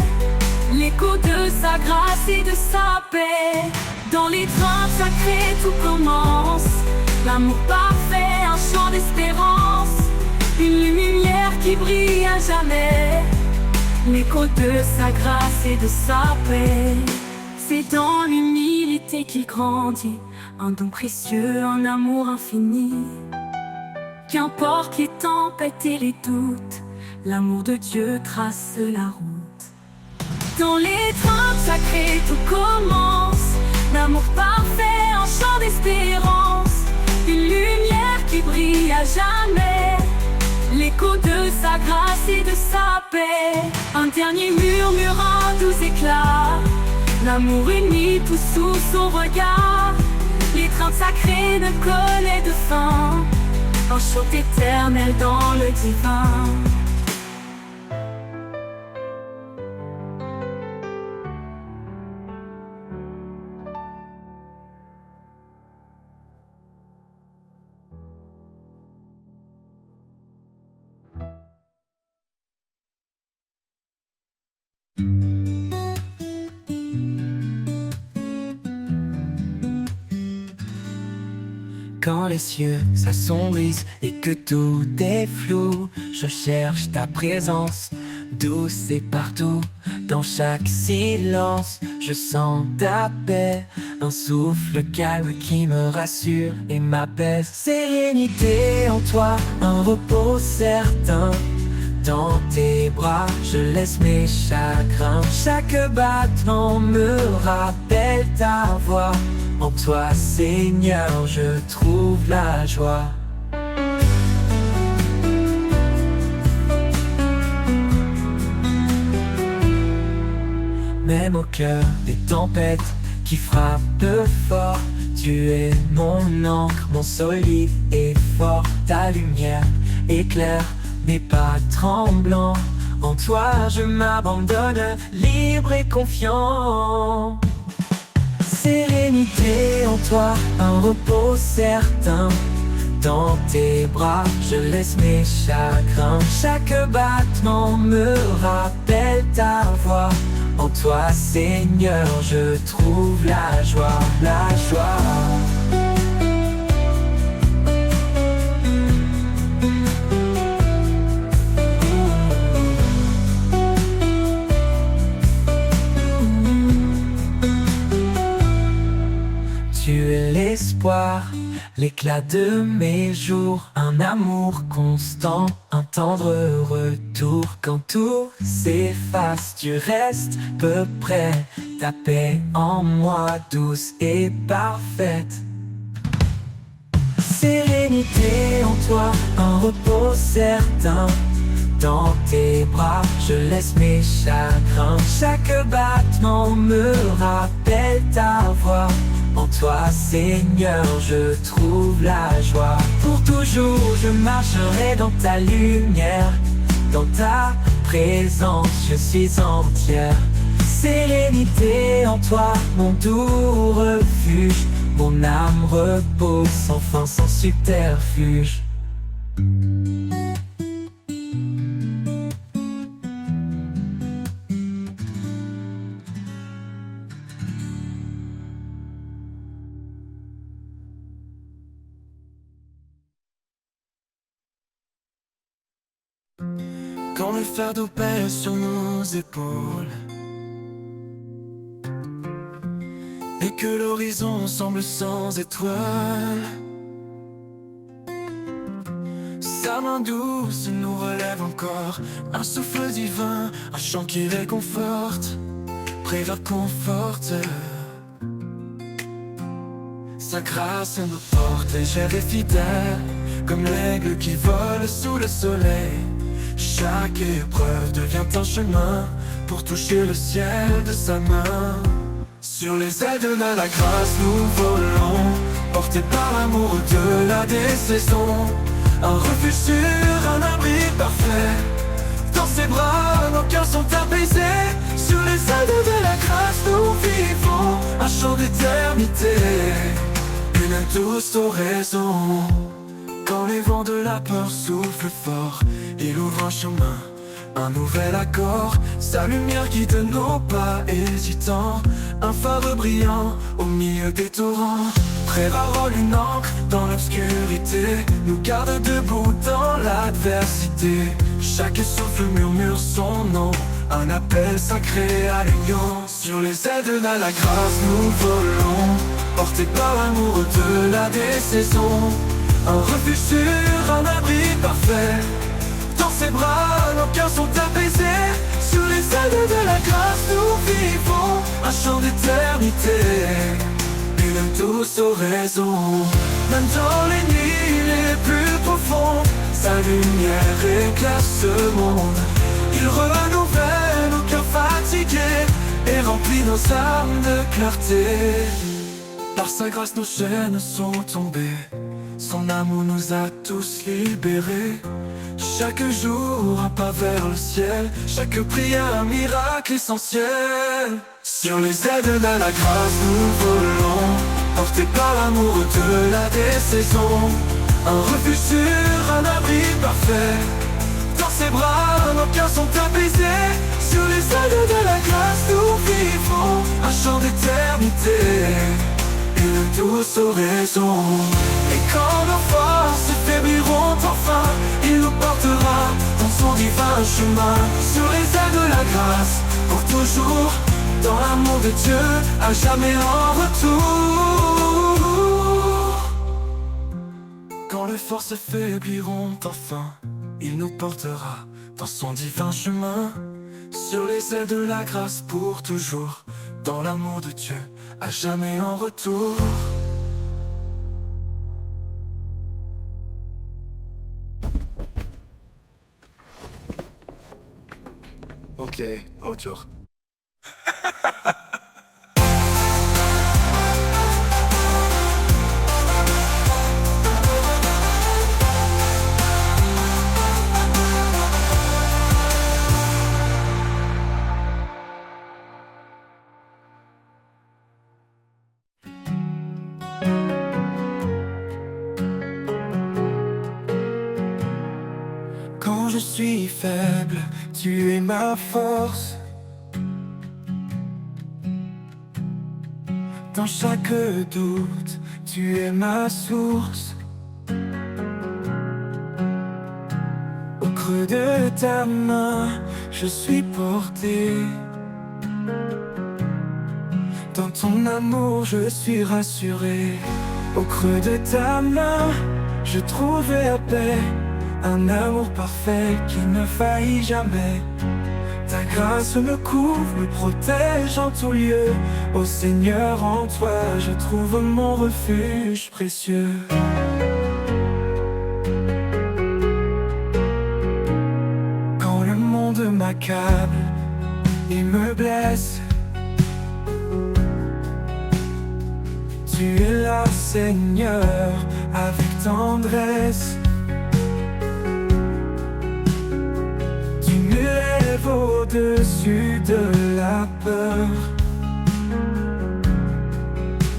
l'écho de sa grâce et de sa paix. Dans l'étreinte sacrée tout commence, l'amour parfait, un chant d'espérance. Une lumière qui brille à jamais, l'écho de sa grâce et de sa paix. C'est dans l'humilité qu'il grandit, un don précieux, un amour infini. Qu'importe les tempêtes et les doutes, l'amour de Dieu trace la route. Dans l'étreinte sacrée tout commence, l'amour parfait, un chant d'espérance. Une lumière qui brille à jamais, l'écho de sa grâce et de sa paix. Un dernier murmure, un doux éclat, l'amour uni tout sous son regard. L'étreinte sacrée ne connaît de fin, un chant éternel dans le divin. Quand les cieux s'assombrissent et que tout est flou, je cherche ta présence, douce et partout. Dans chaque silence, je sens ta paix, un souffle calme qui me rassure et m'apaise. Sérénité en toi, un repos certain, Dans tes bras, je laisse mes chagrins. Chaque battement me rappelle ta voix. En toi, Seigneur, je trouve la joie. Même au cœur des tempêtes qui frappent fort, tu es mon encre, mon solide et fort. Ta lumière éclaire mes pas tremblants. En toi je m'abandonne, libre et confiant. Sérénité en toi, un repos certain. Dans tes bras, je laisse mes chagrins. Chaque battement me rappelle ta voix. En toi, Seigneur, je trouve la joie, la joie. Tu es l'espoir, l'éclat de mes jours, un amour constant, un tendre retour. Quand tout s'efface, tu restes peu près, ta paix en moi douce et parfaite. Sérénité en toi, un repos certain. Dans tes bras, je laisse mes chagrins. Chaque battement me rappelle ta voix. En toi, Seigneur, je trouve la joie. Pour toujours, je marcherai dans ta lumière. Dans ta présence, je suis entière. Sérénité en toi, mon doux refuge. Mon âme repose sans fin, sans subterfuge. Quand le fardeau pèse sur nos épaules et que l'horizon semble sans étoiles, sa main douce nous relève encore. Un souffle divin, un chant qui réconforte, prévert, conforte. Sa grâce nous porte légère et fidèle, comme l'aigle qui vole sous le soleil. Chaque épreuve devient un chemin pour toucher le ciel de sa main. Sur les ailes de la grâce nous volons, portés par l'amour au-delà des saisons. Un refuge sûr, un abri parfait. Dans ses bras, nos cœurs sont apaisés. Sur les ailes de la grâce nous vivons un chant d'éternité, une douce oraison. Quand les vents de la peur soufflent fort, il ouvre un chemin, un nouvel accord. Sa lumière guide nos pas hésitants, un phare brillant au milieu des torrents. Prévarole, une encre dans l'obscurité, nous garde debout dans l'adversité. Chaque souffle murmure son nom, un appel sacré à l'union. Sur les ailes de la grâce nous volons, portés par l'amour au-delà des saisons. Un refuge sûr, un abri parfait. Dans ses bras, nos cœurs sont apaisés. Sur les ailes de la grâce, nous vivons un chant d'éternité, une douce oraison. Même dans les nuits les plus profondes, sa lumière éclaire ce monde. Il renouvelle nos cœurs fatigués et remplit nos âmes de clarté. Par sa grâce, nos chaînes sont tombées. Son amour nous a tous libérés. Chaque jour un pas vers le ciel, chaque prière un miracle essentiel. Sur les ailes de la grâce nous volons, portés par l'amour au-delà des saisons. Un refuge sûr, un abri parfait. Dans ses bras nos cœurs sont apaisés. Sur les ailes de la grâce nous vivons un chant d'éternité, une douce oraison. Et quand nos forces faibliront enfin, il nous portera dans son divin chemin. Sur les ailes de la grâce, pour toujours, dans l'amour de Dieu, à jamais en retour. Quand les forces faibliront enfin, il nous portera dans son divin chemin, sur les ailes de la grâce pour toujours, dans l'amour de Dieu, à jamais en retour. Ok, autour. Quand je suis faible, tu es ma force. Dans chaque doute, tu es ma source. Au creux de ta main, je suis porté. Dans ton amour, je suis rassuré. Au creux de ta main, je trouvais la paix. Un amour parfait qui ne faillit jamais. Ta grâce me couvre, me protège en tout lieu. Ô Seigneur, en toi, je trouve mon refuge précieux. Quand le monde m'accable et me blesse, tu es là, Seigneur, avec tendresse. Au-dessus de la peur,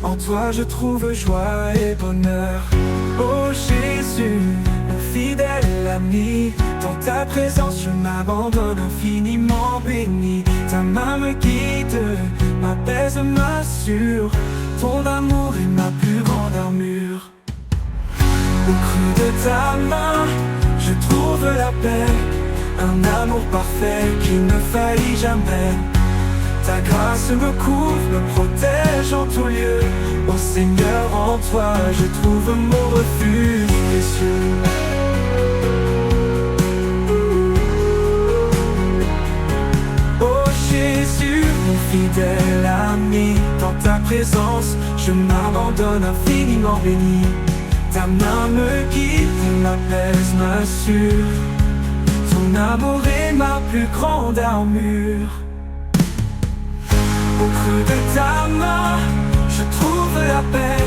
en toi je trouve joie et bonheur. Oh Jésus, mon fidèle ami, dans ta présence je m'abandonne infiniment béni. Ta main me guide, m'apaise, m'assure. Ton amour est ma plus grande armure. Au creux de ta main, je trouve la paix. Un amour parfait qui ne faillit jamais. Ta grâce me couvre, me protège en tout lieu. Ô Seigneur, en toi, je trouve mon refuge précieux. Ô Jésus, mon fidèle ami, dans ta présence, je m'abandonne infiniment béni. Ta main me guide, m'apaise, m'assure. Ton amour est ma plus grande armure. Au creux de ta main, je trouve la paix.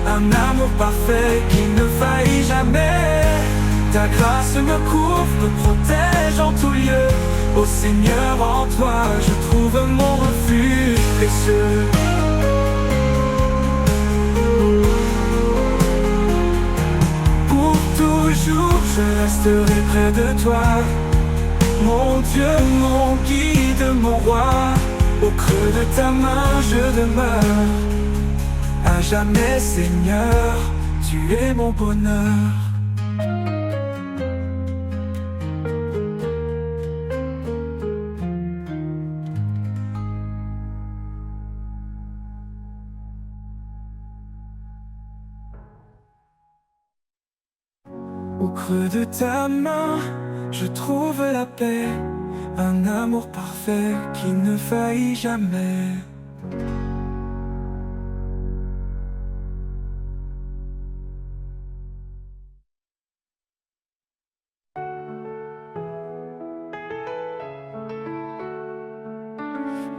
Un amour parfait qui ne faillit jamais. Ta grâce me couvre, me protège en tout lieu. Ô Seigneur, en toi, je trouve mon refuge précieux. Toujours je resterai près de toi, mon Dieu, mon guide, mon roi. Au creux de ta main je demeure. À jamais Seigneur, tu es mon bonheur. Au creux de ta main, je trouve la paix. Un amour parfait qui ne faillit jamais.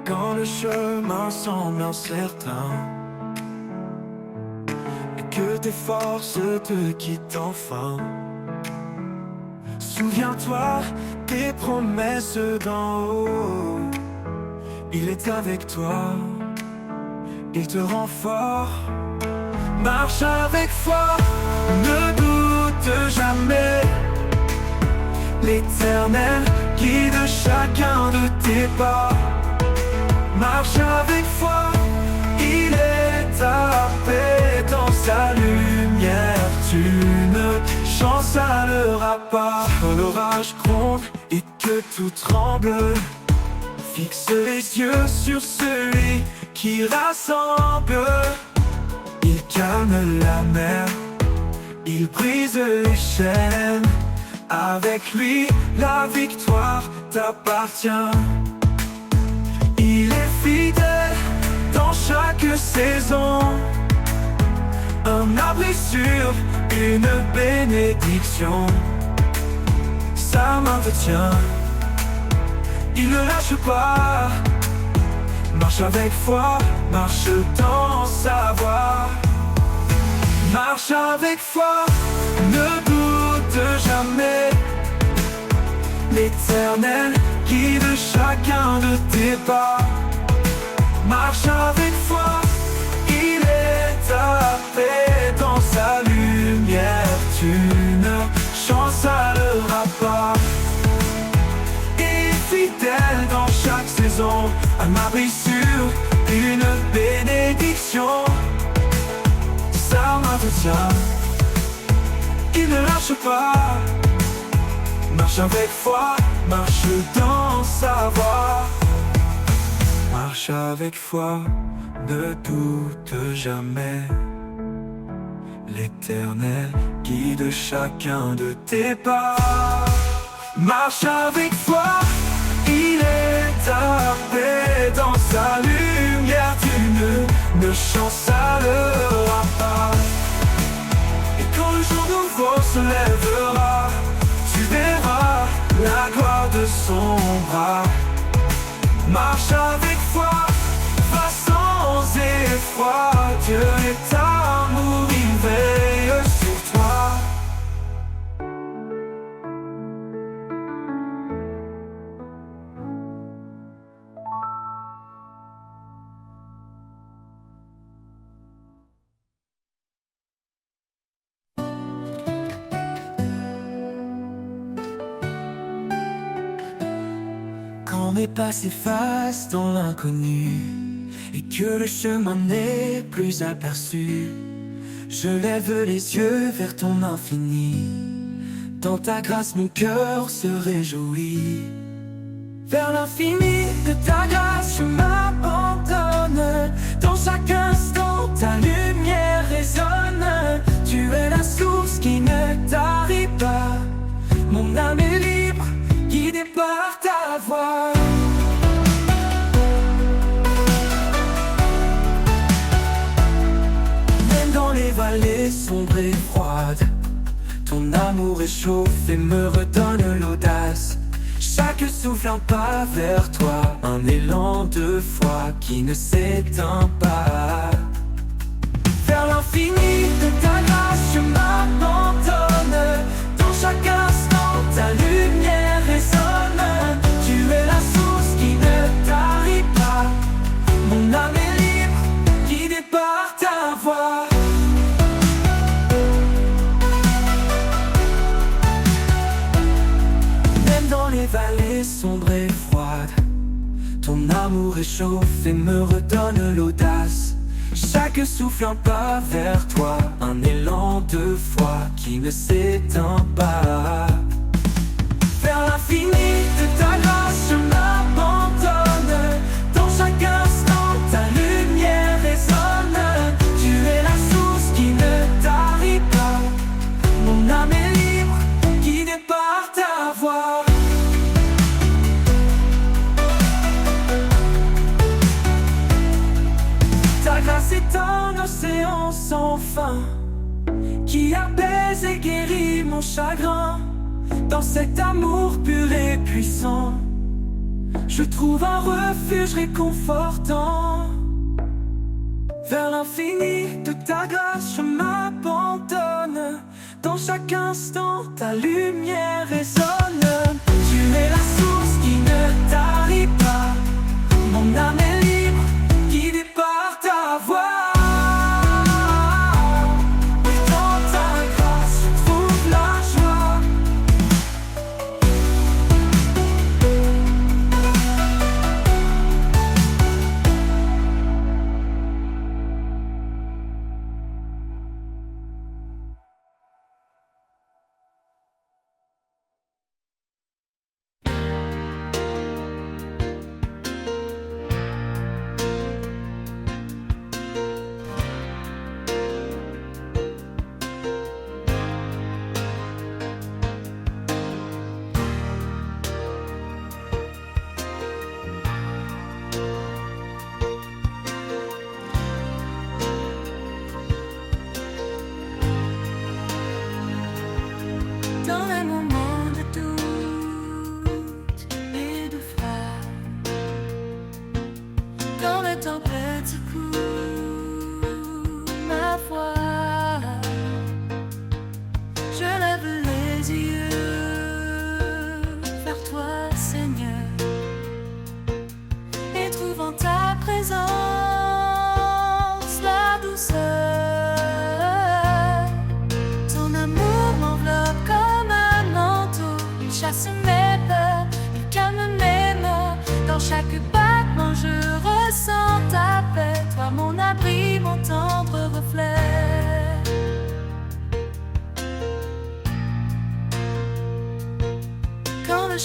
Quand le chemin semble incertain et que tes forces te quittent enfin, souviens-toi des promesses d'en haut. Il est avec toi, il te rend fort. Marche avec foi, ne doute jamais. L'Éternel guide chacun de tes pas. Marche avec foi, il est ta paix. Dans sa lumière, tu ne chancelleras pas. Quand l'orage gronde et que tout tremble, fixe les yeux sur celui qui rassemble. Il calme la mer, il brise les chaînes. Avec lui, la victoire t'appartient. Il est fidèle dans chaque saison, un abri sûr, une bénédiction. Sa main te tient, il ne lâche pas. Marche avec foi, marche dans sa voie. Marche avec foi, ne doute jamais. L'Éternel guide chacun de tes pas. Marche avec foi, il est ta paix. Dans sa lumière, tu ne chancelleras pas. Et fidèle dans chaque saison, un abri sûr, une bénédiction. Sa main te tient, il ne lâche pas. Marche avec foi, marche dans sa voie. Marche avec foi, ne doute jamais. L'Éternel guide chacun de tes pas. Marche avec foi, il est ta paix. Dans sa lumière, tu ne chancelleras pas. Et quand le jour nouveau se lèvera, tu verras la gloire de son bras. Marche avec foi, va sans effroi. Dieu est amour, il veille sur toi. Quand mes pas s'effacent dans l'inconnu et que le chemin n'est plus aperçu, je lève les yeux vers ton infini. Dans ta grâce mon cœur se réjouit. Vers l'infini de ta grâce je m'abandonne. Dans chaque instant ta lumière résonne. Tu es la source qui ne tarit pas. Mon âme est libre, guidée par ta voix. Même dans les vallées sombres et froides, ton amour réchauffe et me redonne l'audace. Chaque souffle un pas vers toi, un élan de foi qui ne s'éteint pas. Vers l'infini de ta grâce je m'abandonne. Dans chaque instant ta lumière résonne. Tu es la source qui ne tarit pas. Mon âme est libre, guidée par ta voix. Même dans les vallées sombres et froides, ton amour réchauffe et me redonne l'audace. Chaque souffle un pas vers toi, un élan de foi qui ne s'éteint pas. Vers l'infini de ta grâce je m'abandonne. Dans chaque instant ta lumière résonne. Tu es la source qui ne tarit pas. Mon âme est libre, guidée par ta voix. Ta grâce est un océan sans fin qui apaise et guérit mon chagrin. Dans cet amour pur et puissant, je trouve un refuge réconfortant. Vers l'infini de ta grâce je m'abandonne. Dans chaque instant ta lumière résonne. Tu es la source qui ne tarit pas. Mon âme est libre, guidée par ta voix. Et dans ta grâce je trouve la joie.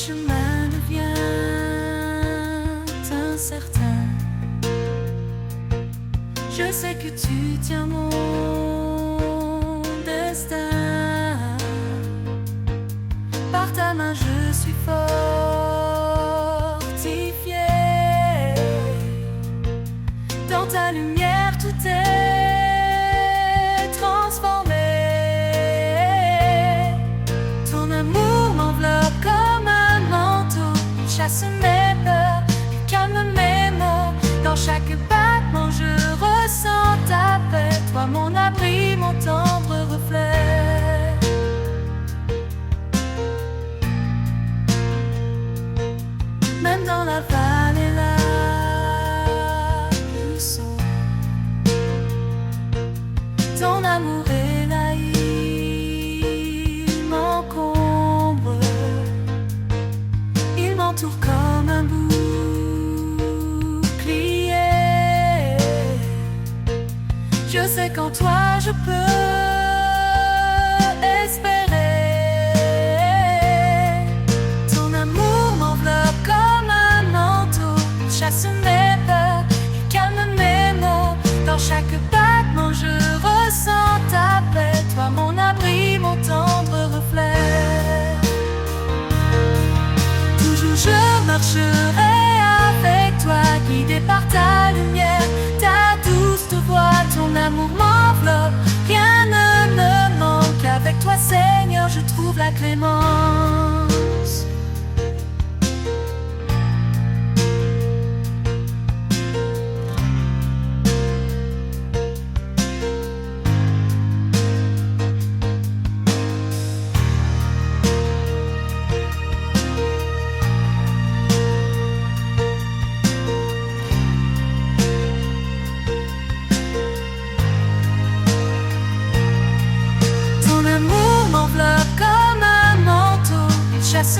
chemin devient incertain. Je sais que tu tiens mon destin. Par ta main je suis fortifié. Dans ta lumière tout est transformé. Ton amour m'enveloppe comme un manteau. Il chasse mes peurs, il calme mes maux. Dans chaque battement je ressens ta paix. Toi mon abri, mon tendre reflet. Même dans la vallée la plus sombre, ton amour est là, il m'encombre. Il m'entoure comme un bouclier. Je sais qu'en toi je peux espérer. Ton amour m'enveloppe comme un manteau. Il chasse mes peurs, il calme mes maux. Dans chaque battement je ressens ta paix. Toi mon abri, mon tendre reflet. Toujours je marcherai avec toi, guidé par ta lumière, ta douce voix. Ton amour m'enveloppe, rien ne me manque. Avec toi Seigneur je trouve la clémence. Ton amour m'enveloppe comme un manteau. Il chasse